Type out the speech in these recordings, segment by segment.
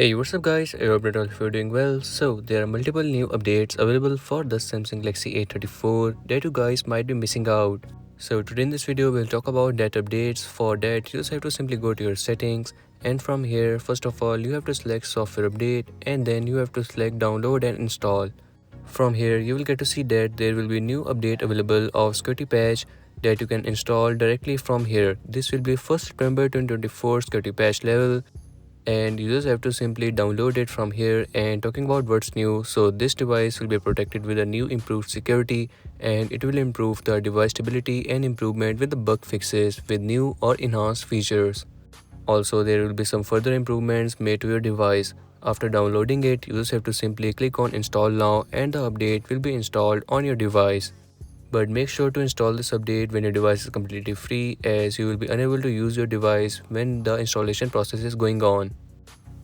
Hey, what's up guys? I hope that all of you are doing well. So, there are multiple new updates available for the Samsung Galaxy A34 that you guys might be missing out. So, today in this video, we'll talk about that updates. For that, you just have to simply go to your settings, and from here, first of all, you have to select software update, and then you have to select download and install. From here, you will get to see that there will be new update available of security patch that you can install directly from here. This will be 1st September 2024 security patch level, and you just have to simply download it from here. And talking about what's new, so this device will be protected with a new improved security, and it will improve the device stability and improvement with the bug fixes with new or enhanced features. Also, there will be some further improvements made to your device. After downloading it, you just have to simply click on install now, and the update will be installed on your device. But make sure to install this update when your device is completely free, as you will be unable to use your device when the installation process is going on.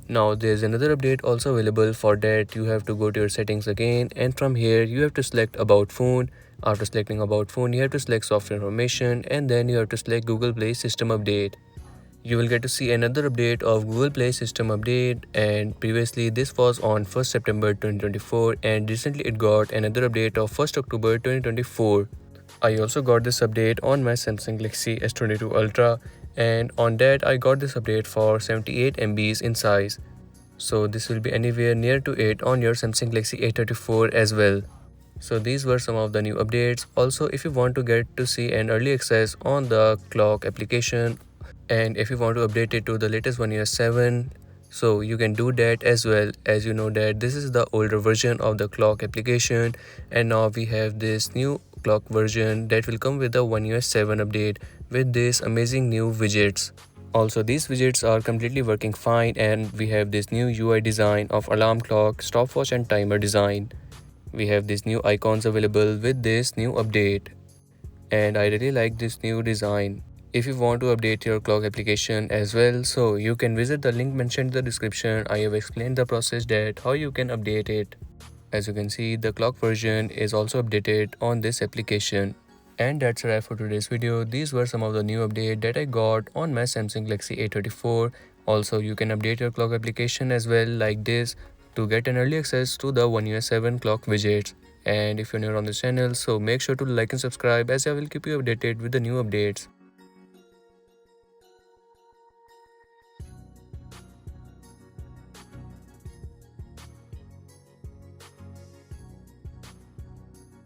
Now there's another update also available. For that, you have to go to your settings again, and from here you have to select about phone. After selecting about phone, you have to select software information, and then you have to select Google Play System Update. You will get to see another update of Google Play System Update, and previously this was on 1st September 2024, and recently it got another update of 1st October 2024. I also got this update on my Samsung Galaxy S22 Ultra, and on that I got this update for 78 MBs in size. So this will be anywhere near to it on your Samsung Galaxy A34 as well. So these were some of the new updates. Also, if you want to get to see an early access on the clock application, and if you want to update it to the latest One UI 7, so you can do that as well. As you know that this is the older version of the clock application, and now we have this new clock version that will come with the One UI 7 update with these amazing new widgets. Also, these widgets are completely working fine, and we have this new UI design of alarm clock, stopwatch and timer design. We have these new icons available with this new update, and I really like this new design. If you want to update your clock application as well, so you can visit the link mentioned in the description. I have explained the process that how you can update it. As you can see, the clock version is also updated on this application. And that's a wrap for today's video. These were some of the new updates that I got on my Samsung Galaxy A34. Also, you can update your clock application as well like this to get an early access to the One UI 7 clock widgets. And if you're new on this channel, so make sure to like and subscribe, as I will keep you updated with the new updates.